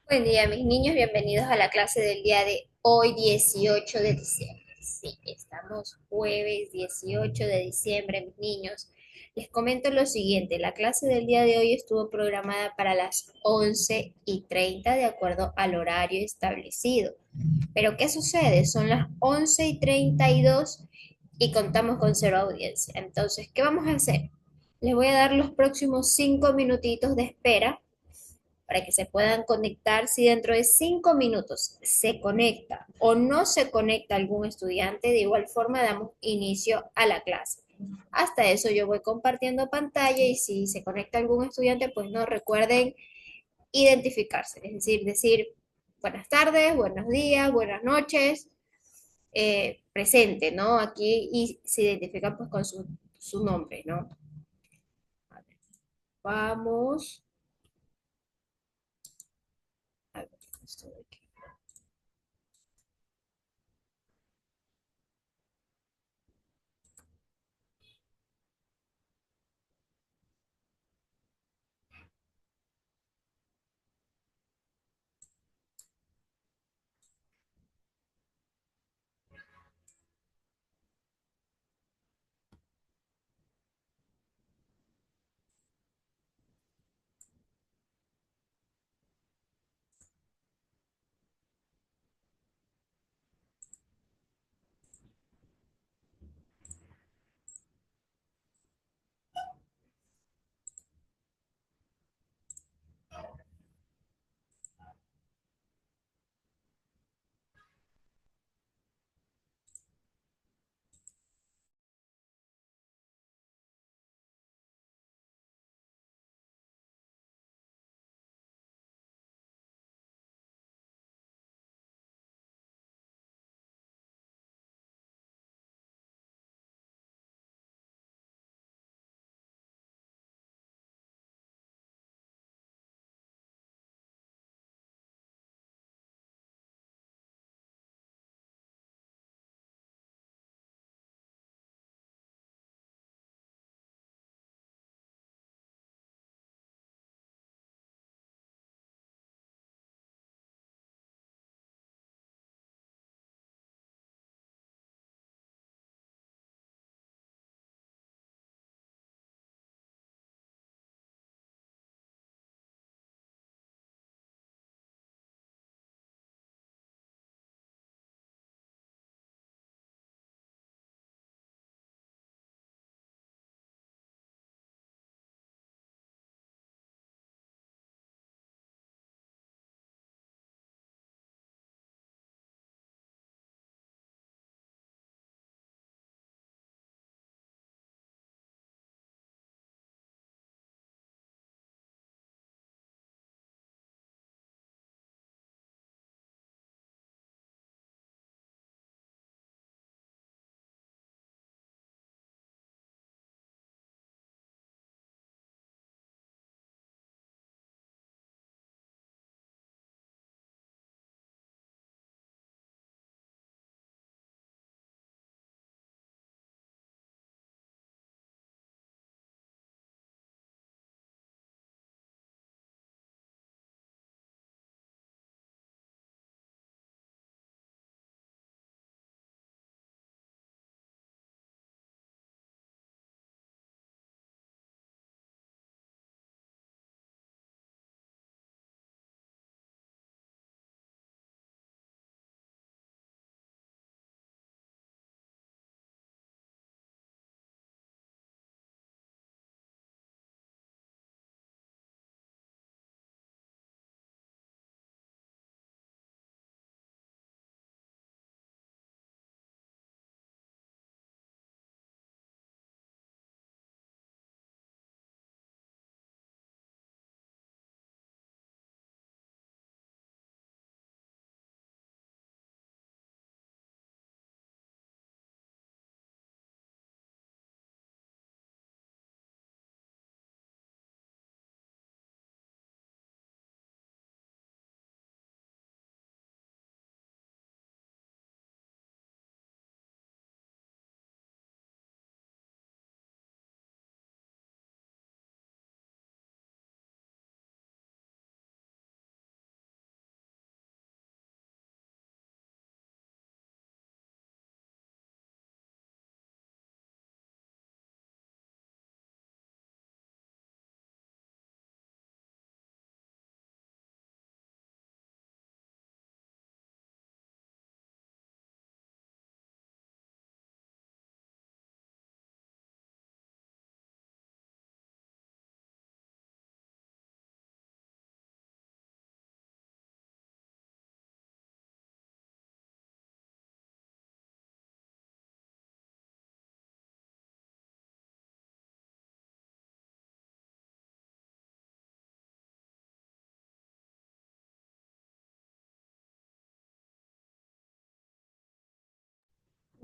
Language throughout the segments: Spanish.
Buen día, mis niños, bienvenidos a la clase del día de hoy, 18 de diciembre. Sí, estamos jueves 18 de diciembre, mis niños. Les comento lo siguiente, la clase del día de hoy estuvo programada para las 11:30 de acuerdo al horario establecido. Pero ¿qué sucede? Son las 11:32 y contamos con cero audiencia. Entonces, ¿qué vamos a hacer? Les voy a dar los próximos 5 minutitos de espera para que se puedan conectar. Si dentro de 5 minutos se conecta o no se conecta algún estudiante, de igual forma damos inicio a la clase. Hasta eso yo voy compartiendo pantalla y si se conecta algún estudiante, pues no recuerden identificarse, es decir buenas tardes, buenos días, buenas noches, presente, ¿no? Aquí y se identifican pues con su nombre, ¿no? A ver, vamos. A ver, estoy aquí.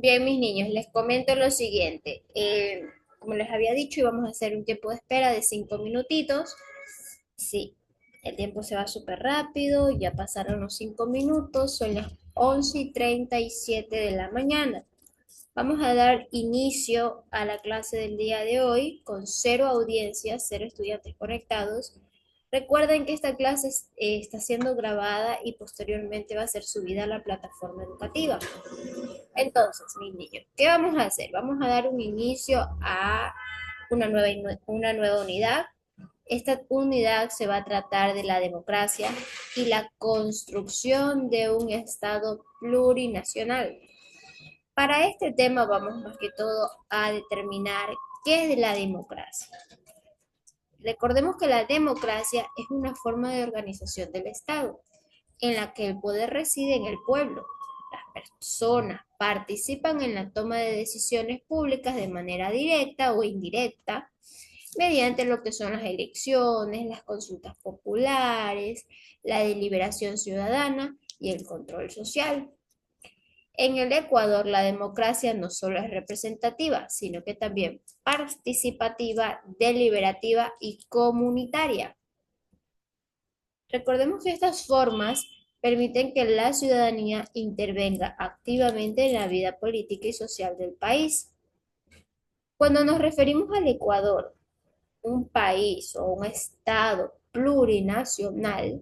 Bien, mis niños, les comento lo siguiente. Como les había dicho, íbamos a hacer un tiempo de espera de 5 minutitos. Sí, el tiempo se va súper rápido, ya pasaron los 5 minutos, son las 11:37 de la mañana. Vamos a dar inicio a la clase del día de hoy con cero audiencias, cero estudiantes conectados. Recuerden que esta clase está siendo grabada y posteriormente va a ser subida a la plataforma educativa. Entonces, mis niños, ¿qué vamos a hacer? Vamos a dar un inicio a una nueva unidad. Esta unidad se va a tratar de la democracia y la construcción de un Estado plurinacional. Para este tema vamos más que todo a determinar qué es la democracia. Recordemos que la democracia es una forma de organización del Estado en la que el poder reside en el pueblo. Las personas participan en la toma de decisiones públicas de manera directa o indirecta mediante lo que son las elecciones, las consultas populares, la deliberación ciudadana y el control social. En el Ecuador, la democracia no solo es representativa, sino que también participativa, deliberativa y comunitaria. Recordemos que estas formas permiten que la ciudadanía intervenga activamente en la vida política y social del país. Cuando nos referimos al Ecuador, un país o un estado plurinacional,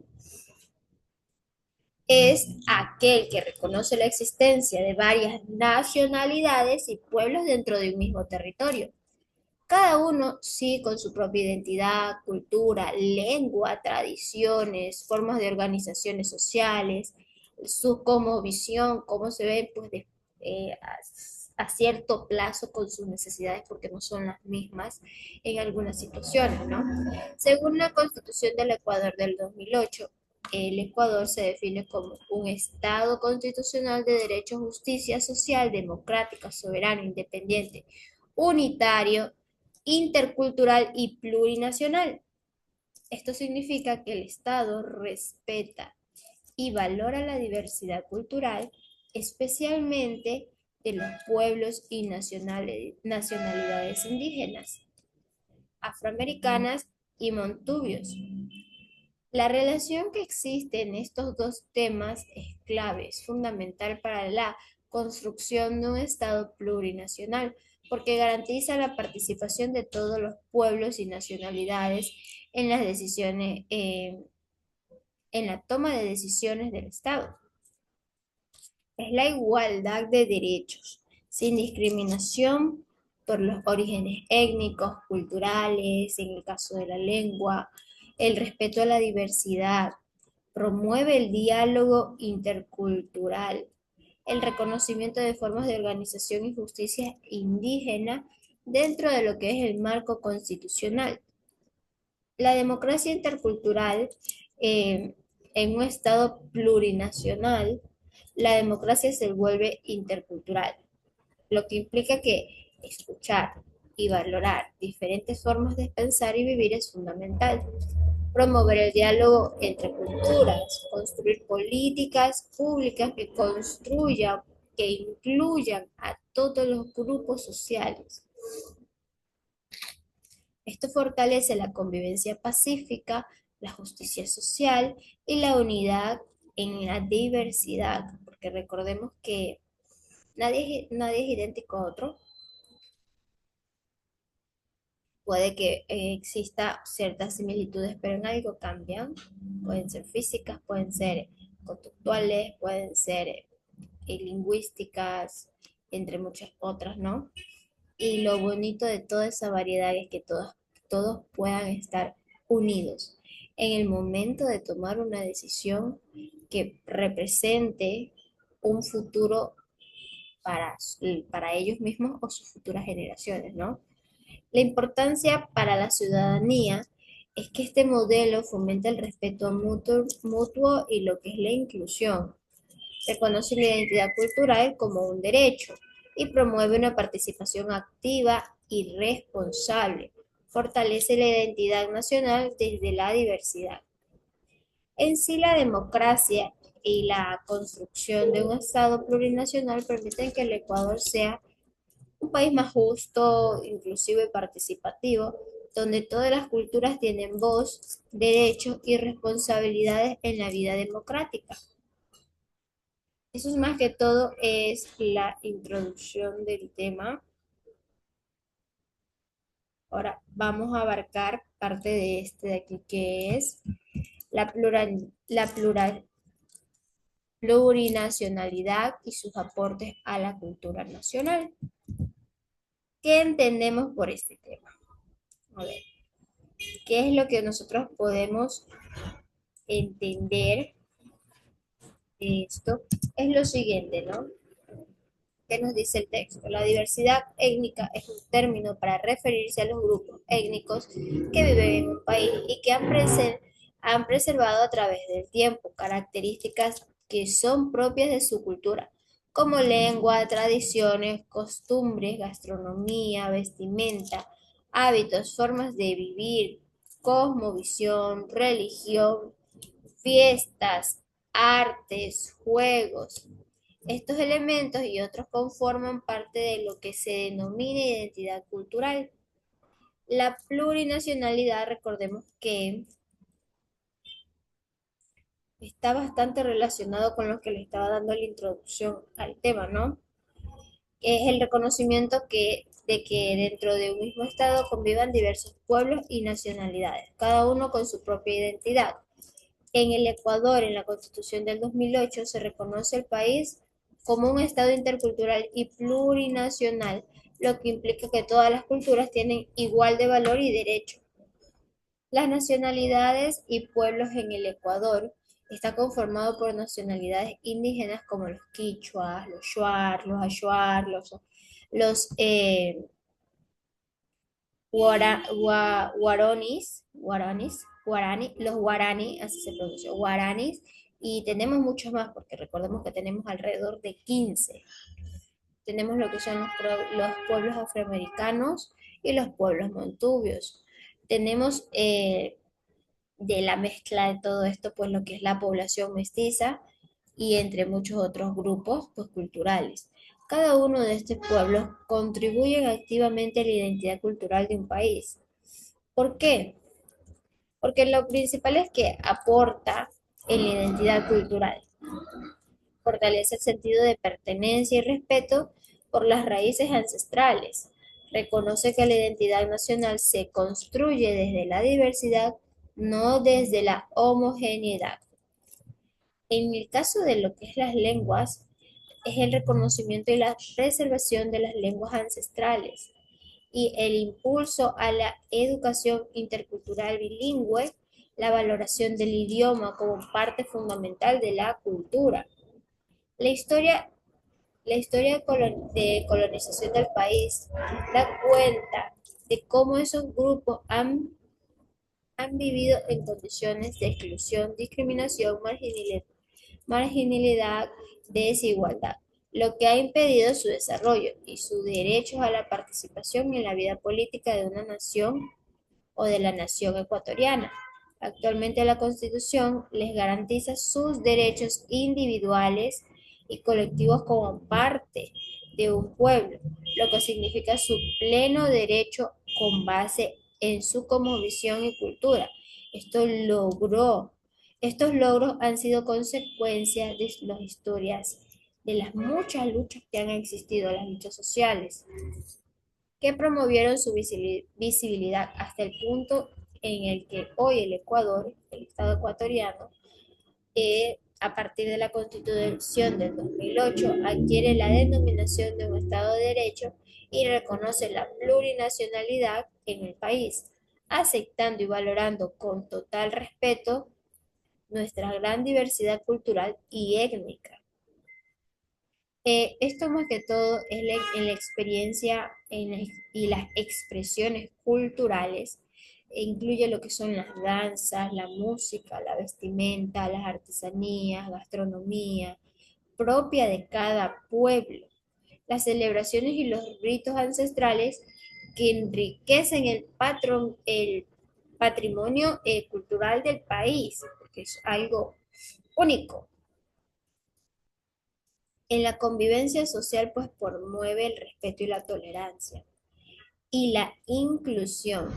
es aquel que reconoce la existencia de varias nacionalidades y pueblos dentro de un mismo territorio. Cada uno sí con su propia identidad, cultura, lengua, tradiciones, formas de organizaciones sociales, su como visión, cómo se ve pues a cierto plazo con sus necesidades porque no son las mismas en algunas situaciones, ¿no? Según la Constitución del Ecuador del 2008, el Ecuador se define como un Estado constitucional de derecho, justicia social, democrática, soberano, independiente, unitario, intercultural y plurinacional. Esto significa que el Estado respeta y valora la diversidad cultural, especialmente de los pueblos y nacionalidades indígenas, afroamericanas y montubios. La relación que existe en estos dos temas es clave, es fundamental para la construcción de un Estado plurinacional, porque garantiza la participación de todos los pueblos y nacionalidades en las decisiones, en la toma de decisiones del Estado. Es la igualdad de derechos, sin discriminación por los orígenes étnicos, culturales, en el caso de la lengua, el respeto a la diversidad, promueve el diálogo intercultural, el reconocimiento de formas de organización y justicia indígena dentro de lo que es el marco constitucional. La democracia intercultural eh, en un Estado plurinacional, la democracia se vuelve intercultural, lo que implica que escuchar y valorar diferentes formas de pensar y vivir es fundamental. Promover el diálogo entre culturas, construir políticas públicas que construyan, que incluyan a todos los grupos sociales. Esto fortalece la convivencia pacífica, la justicia social y la unidad en la diversidad, porque recordemos que nadie es idéntico a otro. Puede que exista ciertas similitudes, pero en algo cambian. Pueden ser físicas, pueden ser conductuales, pueden ser lingüísticas, entre muchas otras, ¿no? Y lo bonito de toda esa variedad es que todos puedan estar unidos en el momento de tomar una decisión que represente un futuro para ellos mismos o sus futuras generaciones, ¿no? La importancia para la ciudadanía es que este modelo fomenta el respeto mutuo y lo que es la inclusión. Reconoce la identidad cultural como un derecho y promueve una participación activa y responsable. Fortalece la identidad nacional desde la diversidad. En sí, la democracia y la construcción de un Estado plurinacional permiten que el Ecuador sea un país más justo, inclusivo y participativo, donde todas las culturas tienen voz, derechos y responsabilidades en la vida democrática. Eso es más que todo es la introducción del tema. Ahora vamos a abarcar parte de este de aquí que es la plurinacionalidad y sus aportes a la cultura nacional. ¿Qué entendemos por este tema? A ver, ¿qué es lo que nosotros podemos entender de esto? Es lo siguiente, ¿no? ¿Qué nos dice el texto? La diversidad étnica es un término para referirse a los grupos étnicos que viven en un país y que han preservado a través del tiempo características que son propias de su cultura, como lengua, tradiciones, costumbres, gastronomía, vestimenta, hábitos, formas de vivir, cosmovisión, religión, fiestas, artes, juegos. Estos elementos y otros conforman parte de lo que se denomina identidad cultural. La plurinacionalidad, recordemos que está bastante relacionado con lo que le estaba dando la introducción al tema, ¿no? Es el reconocimiento de que dentro de un mismo estado convivan diversos pueblos y nacionalidades, cada uno con su propia identidad. En el Ecuador, en la Constitución del 2008, se reconoce el país como un Estado intercultural y plurinacional, lo que implica que todas las culturas tienen igual de valor y derecho. Las nacionalidades y pueblos en el Ecuador está conformado por nacionalidades indígenas como los quichuas, los shuar, los ashuar, los los guaraní, así se pronuncia, guaranis, y tenemos muchos más, porque recordemos que tenemos alrededor de 15. Tenemos lo que son los pueblos afroamericanos y los pueblos montubios. Tenemos de la mezcla de todo esto, pues lo que es la población mestiza y entre muchos otros grupos pues, culturales. Cada uno de estos pueblos contribuyen activamente a la identidad cultural de un país. ¿Por qué? Porque lo principal es que aporta en la identidad cultural, fortalece el sentido de pertenencia y respeto por las raíces ancestrales, reconoce que la identidad nacional se construye desde la diversidad, no desde la homogeneidad. En el caso de lo que es las lenguas, es el reconocimiento y la preservación de las lenguas ancestrales y el impulso a la educación intercultural bilingüe, la valoración del idioma como parte fundamental de la cultura. La historia, de colonización del país da cuenta de cómo esos grupos han vivido en condiciones de exclusión, discriminación, marginalidad, desigualdad, lo que ha impedido su desarrollo y sus derechos a la participación en la vida política de una nación o de la nación ecuatoriana. Actualmente la Constitución les garantiza sus derechos individuales y colectivos como parte de un pueblo, lo que significa su pleno derecho con base en su cosmovisión y cultura. Esto logró, estos logros han sido consecuencia de las historias, de las muchas luchas que han existido, las luchas sociales que promovieron su visibilidad hasta el punto en el que hoy el Ecuador, el Estado ecuatoriano, a partir de la Constitución del 2008, adquiere la denominación de un Estado de Derecho y reconoce la plurinacionalidad en el país, aceptando y valorando con total respeto nuestra gran diversidad cultural y étnica. Esto más que todo es en la experiencia y las expresiones culturales, incluye lo que son las danzas, la música, la vestimenta, las artesanías, gastronomía, propia de cada pueblo, las celebraciones y los ritos ancestrales que enriquecen el patrimonio cultural del país, porque es algo único. En la convivencia social, pues promueve el respeto y la tolerancia y la inclusión,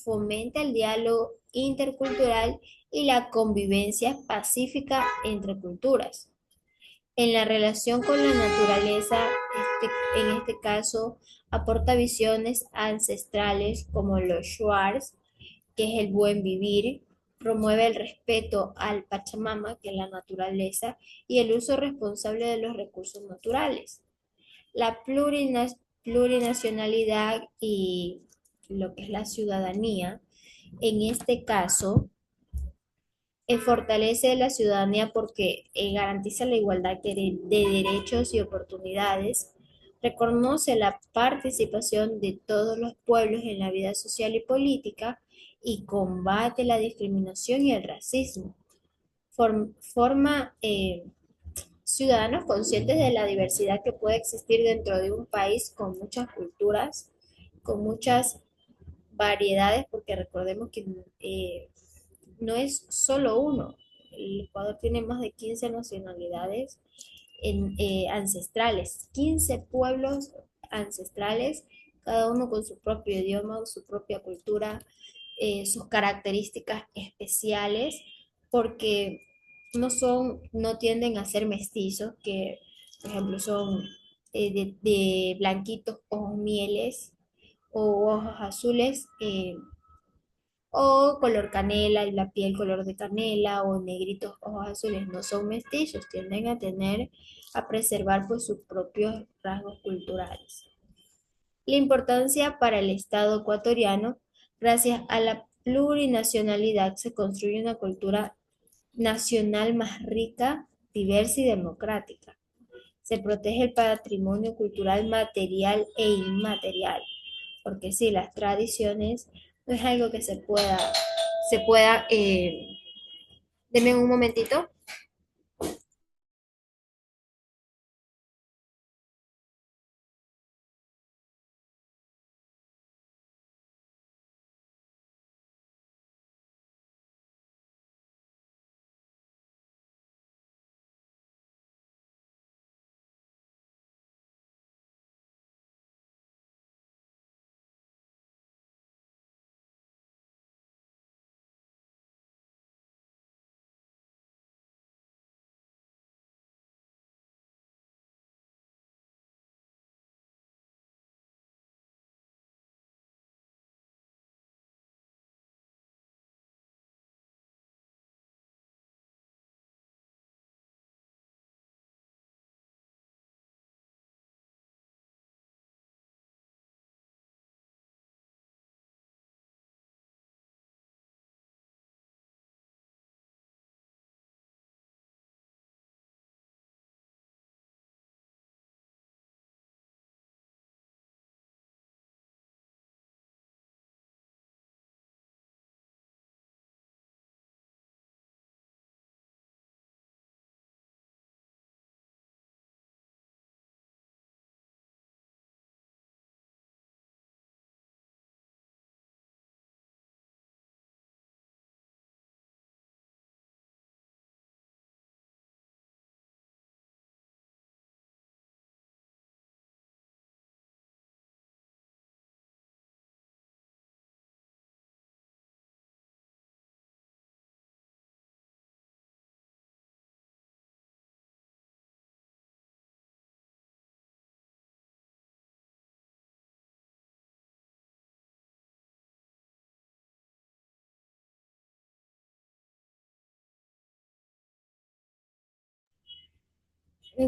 fomenta el diálogo intercultural y la convivencia pacífica entre culturas. En la relación con la naturaleza, en este caso, aporta visiones ancestrales como los shuars, que es el buen vivir, promueve el respeto al Pachamama, que es la naturaleza, y el uso responsable de los recursos naturales. La plurinacionalidad y lo que es la ciudadanía, en este caso, fortalece la ciudadanía porque garantiza la igualdad de derechos y oportunidades, reconoce la participación de todos los pueblos en la vida social y política y combate la discriminación y el racismo. Forma ciudadanos conscientes de la diversidad que puede existir dentro de un país con muchas culturas, con muchas variedades, porque recordemos que no es solo uno. El Ecuador tiene más de 15 nacionalidades ancestrales, 15 pueblos ancestrales, cada uno con su propio idioma, su propia cultura, sus características especiales, porque no tienden a ser mestizos, que por ejemplo son de blanquitos ojos mieles o ojos azules, o color canela y la piel color de canela o negritos ojos azules. No son mestizos, tienden a preservar pues sus propios rasgos culturales. La importancia para el Estado ecuatoriano: gracias a la plurinacionalidad se construye una cultura nacional más rica, diversa y democrática. Se protege el patrimonio cultural material e inmaterial, porque sí, las tradiciones no es algo que deme un momentito.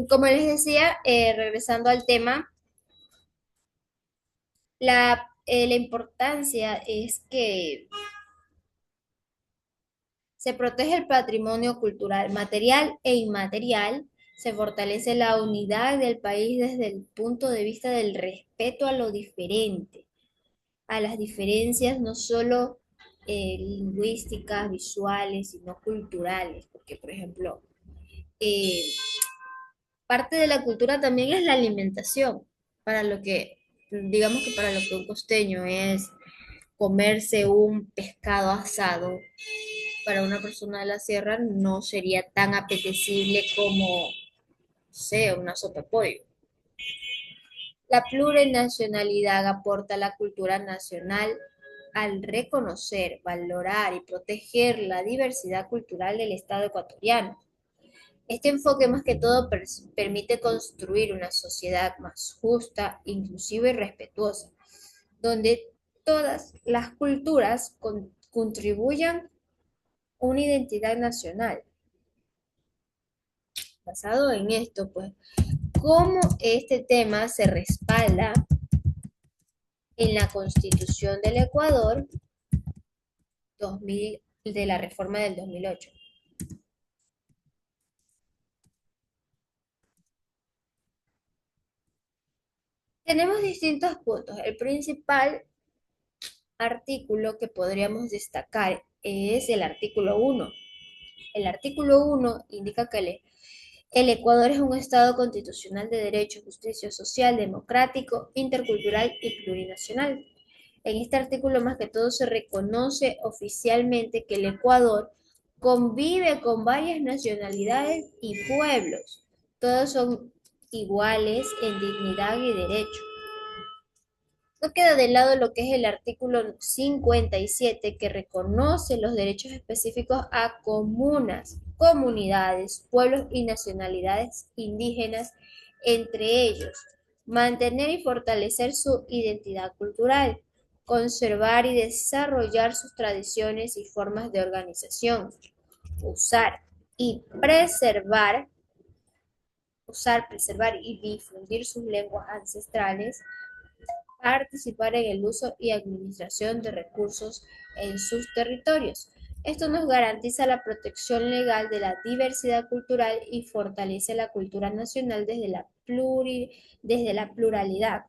Como les decía, regresando al tema, la importancia es que se protege el patrimonio cultural material e inmaterial, se fortalece la unidad del país desde el punto de vista del respeto a lo diferente, a las diferencias no solo lingüísticas, visuales, sino culturales, porque por ejemplo, eh, parte de la cultura también es la alimentación, para lo que, digamos que para lo que un costeño es comerse un pescado asado, para una persona de la sierra no sería tan apetecible como sea una sopa de pollo. La plurinacionalidad aporta a la cultura nacional al reconocer, valorar y proteger la diversidad cultural del Estado ecuatoriano. Este enfoque más que todo permite construir una sociedad más justa, inclusiva y respetuosa, donde todas las culturas contribuyan a una identidad nacional. Basado en esto, pues, cómo este tema se respalda en la Constitución del Ecuador 2000, de la reforma del 2008. Tenemos distintos puntos. El principal artículo que podríamos destacar es el artículo 1. El artículo 1 indica que el Ecuador es un Estado constitucional de derecho, justicia social, democrático, intercultural y plurinacional. En este artículo más que todo se reconoce oficialmente que el Ecuador convive con varias nacionalidades y pueblos. Todos son iguales en dignidad y derecho. No queda de lado lo que es el artículo 57 que reconoce los derechos específicos a comunas, comunidades, pueblos y nacionalidades indígenas, entre ellos, mantener y fortalecer su identidad cultural, conservar y desarrollar sus tradiciones y formas de organización, usar y preservar, preservar y difundir sus lenguas ancestrales, participar en el uso y administración de recursos en sus territorios. Esto nos garantiza la protección legal de la diversidad cultural y fortalece la cultura nacional desde la pluralidad.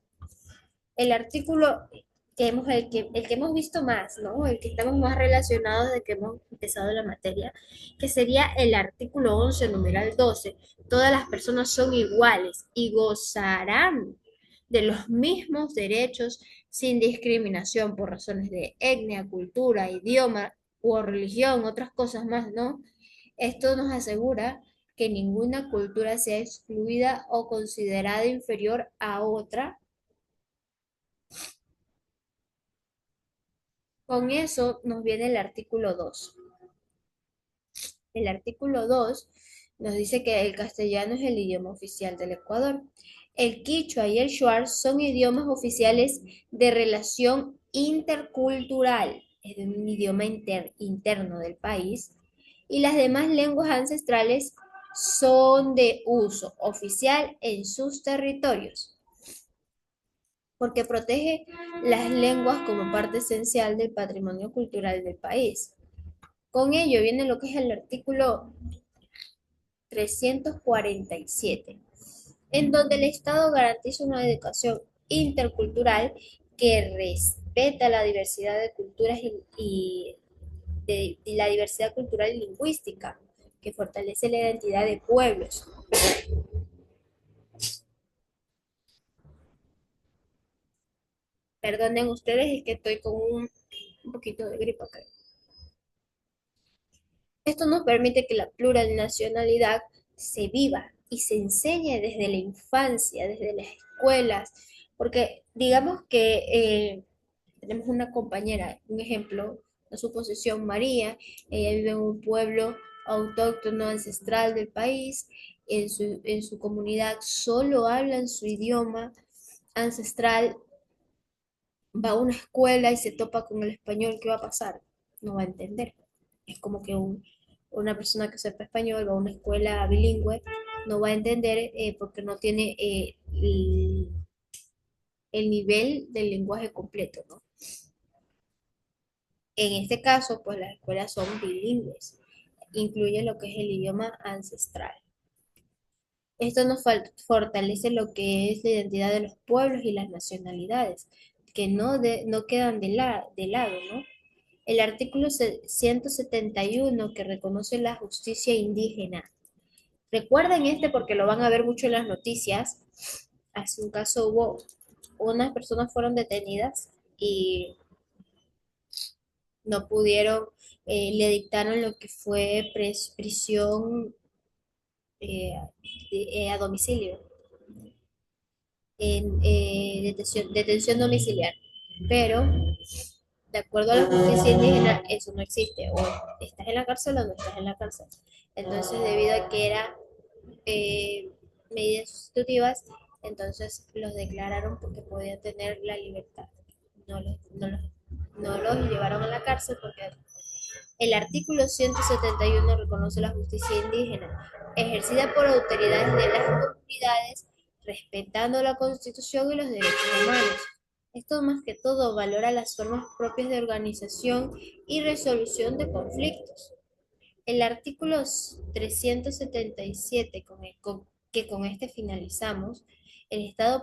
El artículo el que hemos visto más, ¿no? El que estamos más relacionados de que hemos empezado la materia, que sería el artículo 11, numeral 12. Todas las personas son iguales y gozarán de los mismos derechos sin discriminación por razones de etnia, cultura, idioma o religión, otras cosas más, ¿no? Esto nos asegura que ninguna cultura sea excluida o considerada inferior a otra. Con eso nos viene el artículo 2. El artículo 2 nos dice que el castellano es el idioma oficial del Ecuador. El quichua y el shuar son idiomas oficiales de relación intercultural, es un idioma interno del país, y las demás lenguas ancestrales son de uso oficial en sus territorios, porque protege las lenguas como parte esencial del patrimonio cultural del país. Con ello viene lo que es el artículo 347, en donde el Estado garantiza una educación intercultural que respeta la diversidad de culturas y la diversidad cultural y lingüística, que fortalece la identidad de pueblos. Perdonen ustedes, es que estoy con un poquito de gripa acá. Esto nos permite que la plurinacionalidad se viva y se enseñe desde la infancia, desde las escuelas, porque digamos que tenemos una compañera, un ejemplo, una suposición, María, ella vive en un pueblo autóctono ancestral del país, en su comunidad solo hablan su idioma ancestral, va a una escuela y se topa con el español, ¿qué va a pasar? No va a entender. Es como que una persona que sepa español va a una escuela bilingüe, no va a entender porque no tiene el nivel del lenguaje completo, ¿no? En este caso, pues las escuelas son bilingües, incluye lo que es el idioma ancestral. Esto nos fortalece lo que es la identidad de los pueblos y las nacionalidades, que no quedan de lado, ¿no? El artículo 171 que reconoce la justicia indígena. Recuerden este porque lo van a ver mucho en las noticias. Hace un caso hubo unas personas fueron detenidas y no pudieron, le dictaron lo que fue prisión eh, a domicilio, en detención domiciliaria. Pero, de acuerdo a la justicia indígena, eso no existe. O estás en la cárcel o no estás en la cárcel. Entonces, debido a que era eh, medidas sustitutivas, entonces los declararon porque podían tener la libertad. No los llevaron a la cárcel porque el artículo 171 reconoce la justicia indígena, ejercida por autoridades de las comunidades, respetando la Constitución y los derechos humanos. Esto más que todo valora las formas propias de organización y resolución de conflictos. El artículo 377, que con este finalizamos, el Estado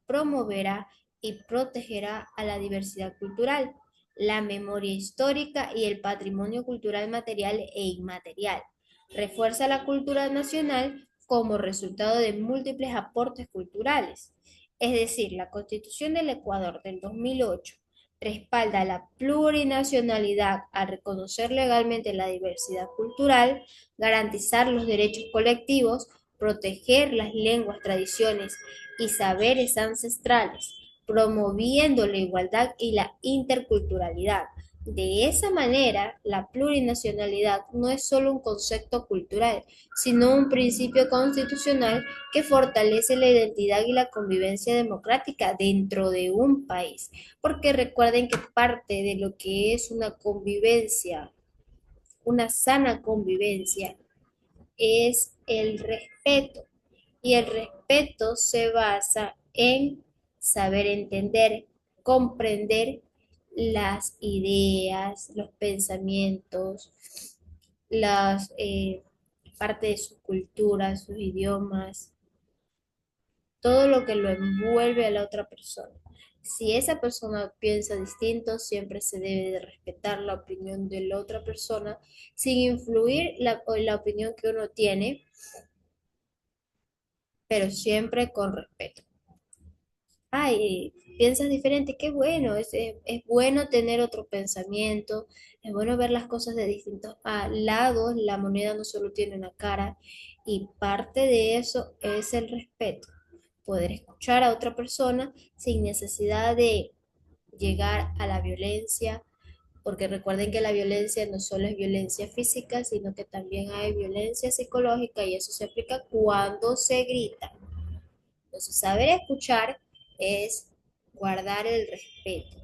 promoverá y protegerá a la diversidad cultural, la memoria histórica y el patrimonio cultural material e inmaterial. Refuerza la cultura nacional como resultado de múltiples aportes culturales. Es decir, la Constitución del Ecuador del 2008 respalda la plurinacionalidad al reconocer legalmente la diversidad cultural, garantizar los derechos colectivos, proteger las lenguas, tradiciones y saberes ancestrales, promoviendo la igualdad y la interculturalidad. De esa manera, la plurinacionalidad no es solo un concepto cultural, sino un principio constitucional que fortalece la identidad y la convivencia democrática dentro de un país, porque recuerden que parte de lo que es una convivencia, una sana convivencia, es el respeto. Y el respeto se basa en saber entender, comprender las ideas, los pensamientos, las parte de su cultura, sus idiomas, todo lo que lo envuelve a la otra persona. Si esa persona piensa distinto, siempre se debe de respetar la opinión de la otra persona sin influir la opinión que uno tiene, pero siempre con respeto. Ay, piensas diferente, qué bueno, es bueno tener otro pensamiento, es bueno ver las cosas de distintos lados, la moneda no solo tiene una cara y parte de eso es el respeto, poder escuchar a otra persona sin necesidad de llegar a la violencia, porque recuerden que la violencia no solo es violencia física, sino que también hay violencia psicológica y eso se aplica cuando se grita. Entonces, saber escuchar es guardar el respeto.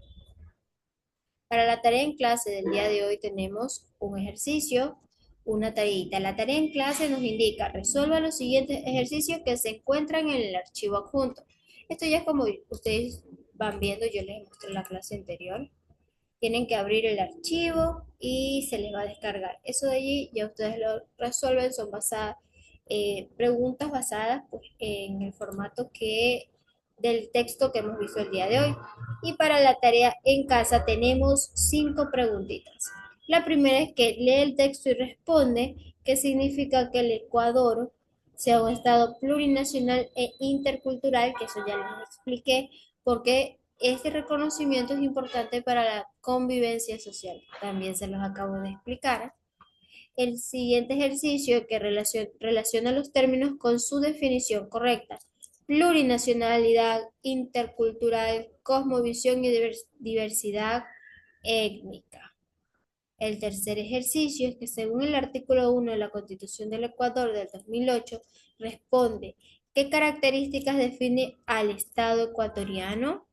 Para la tarea en clase del día de hoy tenemos un ejercicio, una tareita. La tarea en clase nos indica, resuelva los siguientes ejercicios que se encuentran en el archivo adjunto. Esto ya es como ustedes van viendo, yo les mostré en la clase anterior. Tienen que abrir el archivo y se les va a descargar. Eso de allí ya ustedes lo resuelven, son preguntas basadas pues, en el formato del texto que hemos visto el día de hoy. Y para la tarea en casa tenemos 5 preguntitas. La primera es que lee el texto y responde qué significa que el Ecuador sea un estado plurinacional e intercultural, que eso ya les expliqué, porque este reconocimiento es importante para la convivencia social. También se los acabo de explicar. El siguiente ejercicio que relaciona los términos con su definición correcta. Plurinacionalidad, intercultural, cosmovisión y diversidad étnica. El tercer ejercicio es que según el artículo 1 de la Constitución del Ecuador del 2008, responde ¿qué características define al Estado ecuatoriano?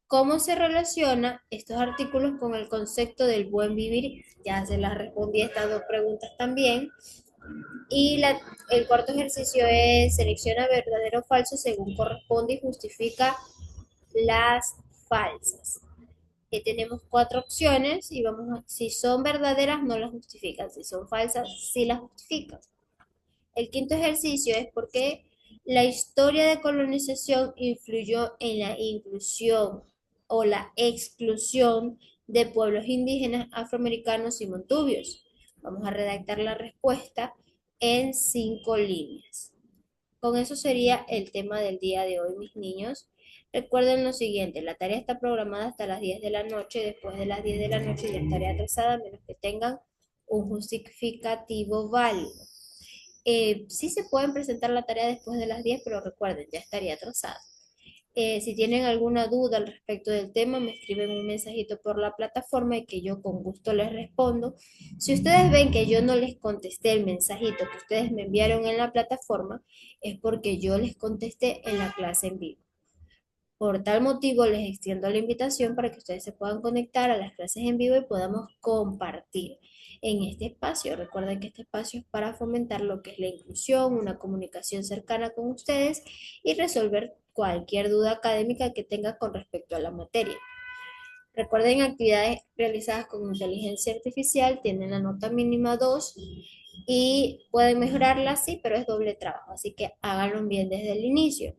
¿Cómo se relaciona estos artículos con el concepto del buen vivir? Ya se las respondí a estas 2 preguntas también. Y el cuarto ejercicio es selecciona verdadero o falso según corresponde y justifica las falsas. Tenemos 4 opciones y si son verdaderas no las justifican, si son falsas sí las justifican. El quinto ejercicio es por qué la historia de colonización influyó en la inclusión o la exclusión de pueblos indígenas, afroamericanos y montubios. Vamos a redactar la respuesta en 5 líneas. Con eso sería el tema del día de hoy, mis niños. Recuerden lo siguiente, la tarea está programada hasta las 10 de la noche, después de las 10 de la noche ya estaré atrasada, a menos que tengan un justificativo válido. Sí se pueden presentar la tarea después de las 10, pero recuerden, ya estaría atrasada. Si tienen alguna duda al respecto del tema, me escriben un mensajito por la plataforma y que yo con gusto les respondo. Si ustedes ven que yo no les contesté el mensajito que ustedes me enviaron en la plataforma, es porque yo les contesté en la clase en vivo. Por tal motivo, les extiendo la invitación para que ustedes se puedan conectar a las clases en vivo y podamos compartir en este espacio. Recuerden que este espacio es para fomentar lo que es la inclusión, una comunicación cercana con ustedes y resolver cualquier duda académica que tenga con respecto a la materia. Recuerden, actividades realizadas con inteligencia artificial tienen la nota mínima 2 y pueden mejorarla, sí, pero es doble trabajo, así que háganlo bien desde el inicio.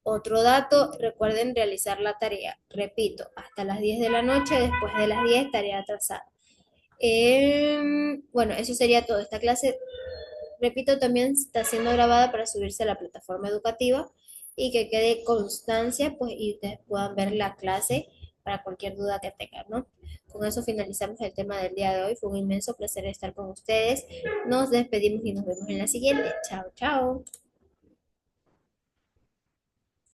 Otro dato, recuerden realizar la tarea. Repito, hasta las 10 de la noche, después de las 10 tarea atrasada. Bueno, eso sería todo. Esta clase, repito, también está siendo grabada para subirse a la plataforma educativa y que quede constancia, pues, y ustedes puedan ver la clase para cualquier duda que tengan, ¿no? Con eso finalizamos el tema del día de hoy. Fue un inmenso placer estar con ustedes. Nos despedimos y nos vemos en la siguiente. Chao, chao.